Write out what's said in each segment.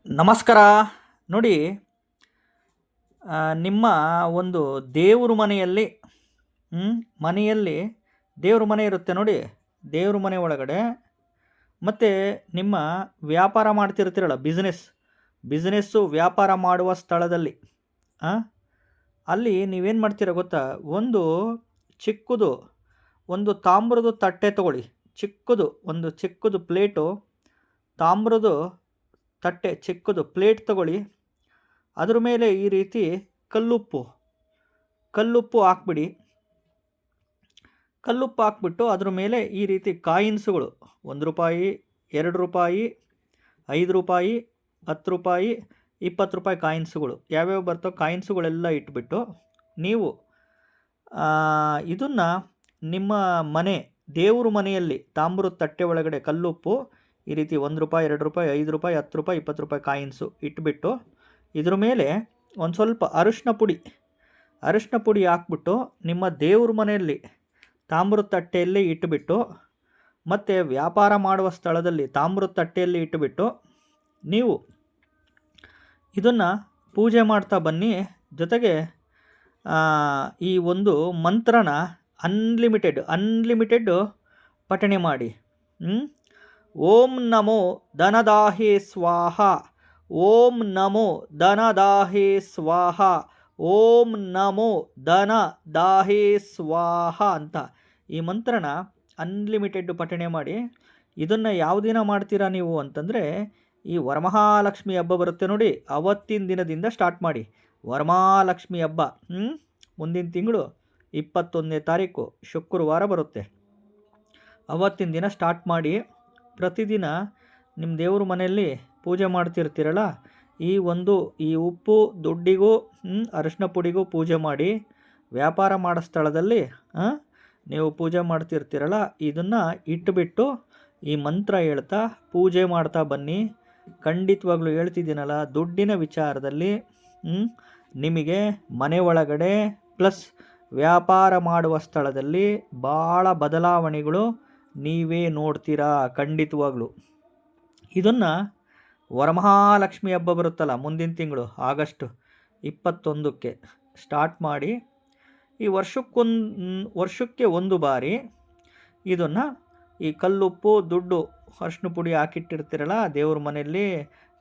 ನಮಸ್ಕಾರ. ನೋಡಿ, ನಿಮ್ಮ ಒಂದು ದೇವ್ರ ಮನೆಯಲ್ಲಿ ಮನೆಯಲ್ಲಿ ದೇವ್ರ ಮನೆ ಇರುತ್ತೆ ನೋಡಿ. ದೇವ್ರ ಮನೆ ಒಳಗಡೆ ಮತ್ತು ನಿಮ್ಮ ವ್ಯಾಪಾರ ಮಾಡ್ತಿರ್ತೀರಲ್ಲ, ಬಿಸ್ನೆಸ್ಸು ವ್ಯಾಪಾರ ಮಾಡುವ ಸ್ಥಳದಲ್ಲಿ ಆ, ಅಲ್ಲಿ ನೀವೇನು ಮಾಡ್ತೀರ ಗೊತ್ತಾ? ಚಿಕ್ಕದು ಒಂದು ತಾಮ್ರದ ತಟ್ಟೆ ತಗೊಳ್ಳಿ. ಚಿಕ್ಕದು ಪ್ಲೇಟು, ತಾಮ್ರದ ತಟ್ಟೆ ಚಿಕ್ಕದು ಪ್ಲೇಟ್ ತಗೊಳ್ಳಿ. ಅದ್ರ ಮೇಲೆ ಈ ರೀತಿ ಕಲ್ಲುಪ್ಪು ಹಾಕ್ಬಿಡಿ. ಕಲ್ಲುಪ್ಪು ಹಾಕ್ಬಿಟ್ಟು ಅದ್ರ ಮೇಲೆ ಈ ರೀತಿ ಕಾಯಿನ್ಸುಗಳು, 1 ರೂಪಾಯಿ, 2 ರೂಪಾಯಿ, 5 ರೂಪಾಯಿ, 10 ರೂಪಾಯಿ, 20 ರೂಪಾಯಿ ಕಾಯಿನ್ಸುಗಳು ಯಾವ್ಯಾವ ಬರ್ತೋ ಕಾಯಿನ್ಸುಗಳೆಲ್ಲ ಇಟ್ಬಿಟ್ಟು ನೀವು ಇದನ್ನು ನಿಮ್ಮ ದೇವ್ರ ಮನೆಯಲ್ಲಿ ತಾಮ್ರದ ತಟ್ಟೆ ಒಳಗಡೆ ಕಲ್ಲುಪ್ಪು ಈ ರೀತಿ 1 ರೂಪಾಯಿ, 2 ರೂಪಾಯಿ, 5 ರೂಪಾಯಿ, 10 ರೂಪಾಯಿ, 20 ರೂಪಾಯಿ ಕಾಯಿನ್ಸು ಇಟ್ಬಿಟ್ಟು ಇದ್ರ ಮೇಲೆ ಒಂದು ಸ್ವಲ್ಪ ಅರಿಶಿನ ಪುಡಿ ಹಾಕ್ಬಿಟ್ಟು ನಿಮ್ಮ ದೇವ್ರ ಮನೆಯಲ್ಲಿ ತಾಮ್ರದ ತಟ್ಟೆಯಲ್ಲಿ ಇಟ್ಬಿಟ್ಟು, ಮತ್ತು ವ್ಯಾಪಾರ ಮಾಡುವ ಸ್ಥಳದಲ್ಲಿ ತಾಮ್ರದ ತಟ್ಟೆಯಲ್ಲಿ ಇಟ್ಟುಬಿಟ್ಟು ನೀವು ಇದನ್ನು ಪೂಜೆ ಮಾಡ್ತಾ ಬನ್ನಿ. ಜೊತೆಗೆ ಈ ಒಂದು ಮಂತ್ರನ ಅನ್ಲಿಮಿಟೆಡ್ ಪಠಣೆ ಮಾಡಿ. ಓಂ ನಮೋ ಧನದಾಹೇ ಸ್ವಾಹ, ಓಂ ನಮೋ ಧನದಾಹೇ ಸ್ವಾಹ, ಓಂ ನಮೋ ಧನದಾಹೇ ಸ್ವಾಹ ಅಂತ ಈ ಮಂತ್ರನ ಅನ್ಲಿಮಿಟೆಡ್ ಪಠಣೆ ಮಾಡಿ. ಇದನ್ನು ಯಾವ ದಿನ ಮಾಡ್ತೀರಾ ನೀವು ಅಂತಂದರೆ, ಈ ವರಮಹಾಲಕ್ಷ್ಮಿ ಹಬ್ಬ ಬರುತ್ತೆ ನೋಡಿ, ಅವತ್ತಿನ ದಿನದಿಂದ ಸ್ಟಾರ್ಟ್ ಮಾಡಿ. ವರಮಹಾಲಕ್ಷ್ಮಿ ಹಬ್ಬ ಮುಂದಿನ ತಿಂಗಳು 21ನೇ ತಾರೀಕು ಶುಕ್ರವಾರ ಬರುತ್ತೆ. ಅವತ್ತಿನ ದಿನ ಸ್ಟಾರ್ಟ್ ಮಾಡಿ. ಪ್ರತಿದಿನ ನಿಮ್ಮ ದೇವ್ರ ಮನೆಯಲ್ಲಿ ಪೂಜೆ ಮಾಡ್ತಿರ್ತೀರಲ್ಲ, ಈ ಉಪ್ಪು ದುಡ್ಡಿಗೂ ಅರಿಶಿನ ಪುಡಿಗೂ ಪೂಜೆ ಮಾಡಿ. ವ್ಯಾಪಾರ ಮಾಡೋ ಸ್ಥಳದಲ್ಲಿ ನೀವು ಪೂಜೆ ಮಾಡ್ತಿರ್ತೀರಲ್ಲ, ಇದನ್ನು ಇಟ್ಟುಬಿಟ್ಟು ಈ ಮಂತ್ರ ಹೇಳ್ತಾ ಪೂಜೆ ಮಾಡ್ತಾ ಬನ್ನಿ. ಖಂಡಿತವಾಗ್ಲೂ ಹೇಳ್ತಿದ್ದೀನಲ್ಲ, ದುಡ್ಡಿನ ವಿಚಾರದಲ್ಲಿ ನಿಮಗೆ ಮನೆ ಒಳಗಡೆ ಪ್ಲಸ್ ವ್ಯಾಪಾರ ಮಾಡುವ ಸ್ಥಳದಲ್ಲಿ ಭಾಳ ಬದಲಾವಣೆಗಳು ನೀವೇ ನೋಡ್ತೀರಾ ಖಂಡಿತವಾಗ್ಲೂ. ಇದನ್ನು ವರಮಹಾಲಕ್ಷ್ಮಿ ಹಬ್ಬ ಬರುತ್ತಲ್ಲ ಮುಂದಿನ ತಿಂಗಳು ಆಗಸ್ಟ್ 21ಕ್ಕೆ ಸ್ಟಾರ್ಟ್ ಮಾಡಿ. ಈ ವರ್ಷಕ್ಕೆ ಒಂದು ಬಾರಿ ಇದನ್ನು ಈ ಕಲ್ಲುಪ್ಪು ದುಡ್ಡು ಅರಿಶಿನ ಪುಡಿ ಹಾಕಿಟ್ಟಿರ್ತೀರಲ್ಲ ದೇವ್ರ ಮನೆಯಲ್ಲಿ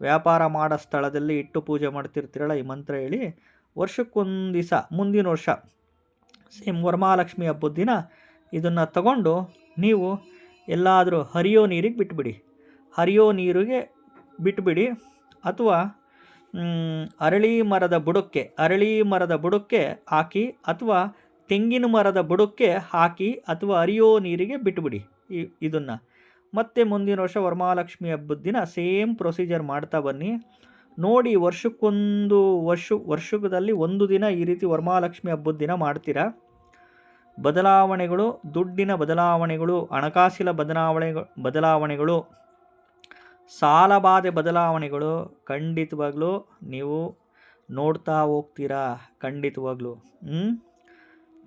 ವ್ಯಾಪಾರ ಮಾಡೋ ಸ್ಥಳದಲ್ಲಿ ಇಟ್ಟು ಪೂಜೆ ಮಾಡ್ತಿರ್ತೀರಲ್ಲ, ಈ ಮಂತ್ರ ಹೇಳಿ ವರ್ಷಕ್ಕೊಂದು ದಿವಸ ಮುಂದಿನ ವರ್ಷ ಸೇಮ್ ವರಮಹಾಲಕ್ಷ್ಮಿ ಹಬ್ಬದ ದಿನ ಇದನ್ನು ತಗೊಂಡು ನೀವು ಎಲ್ಲಾದರೂ ಹರಿಯೋ ನೀರಿಗೆ ಬಿಟ್ಬಿಡಿ. ಅಥವಾ ಅರಳಿ ಮರದ ಬುಡಕ್ಕೆ ಹಾಕಿ, ಅಥವಾ ತೆಂಗಿನ ಮರದ ಬುಡಕ್ಕೆ ಹಾಕಿ, ಅಥವಾ ಹರಿಯೋ ನೀರಿಗೆ ಬಿಟ್ಬಿಡಿ ಇದನ್ನು. ಮತ್ತೆ ಮುಂದಿನ ವರ್ಷ ವರಮಹಾಲಕ್ಷ್ಮಿ ಹಬ್ಬದ ದಿನ ಸೇಮ್ ಪ್ರೊಸೀಜರ್ ಮಾಡ್ತಾ ಬನ್ನಿ. ನೋಡಿ, ವರ್ಷದಲ್ಲಿ ಒಂದು ದಿನ ಈ ರೀತಿ ವರಮಹಾಲಕ್ಷ್ಮಿ ಹಬ್ಬದ ದಿನ ಮಾಡ್ತೀರಾ. ಬದಲಾವಣೆಗಳು, ದುಡ್ಡಿನ ಬದಲಾವಣೆಗಳು, ಹಣಕಾಸಿನ ಬದಲಾವಣೆಗಳು, ಸಾಲಬಾಧೆ ಬದಲಾವಣೆಗಳು ಖಂಡಿತವಾಗ್ಲೂ ನೀವು ನೋಡ್ತಾ ಹೋಗ್ತೀರಾ ಖಂಡಿತವಾಗ್ಲೂ.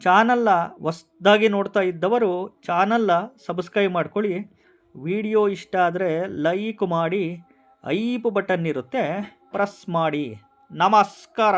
ಚಾನಲ್ನ ಹೊಸ್ದಾಗಿ ನೋಡ್ತಾ ಇದ್ದವರು ಚಾನಲ್ನ ಸಬ್ಸ್ಕ್ರೈಬ್ ಮಾಡ್ಕೊಳ್ಳಿ. ವಿಡಿಯೋ ಇಷ್ಟ ಆದರೆ ಲೈಕ್ ಮಾಡಿ, ಐಪ್ ಬಟನ್ ಇರುತ್ತೆ ಪ್ರೆಸ್ ಮಾಡಿ. ನಮಸ್ಕಾರ.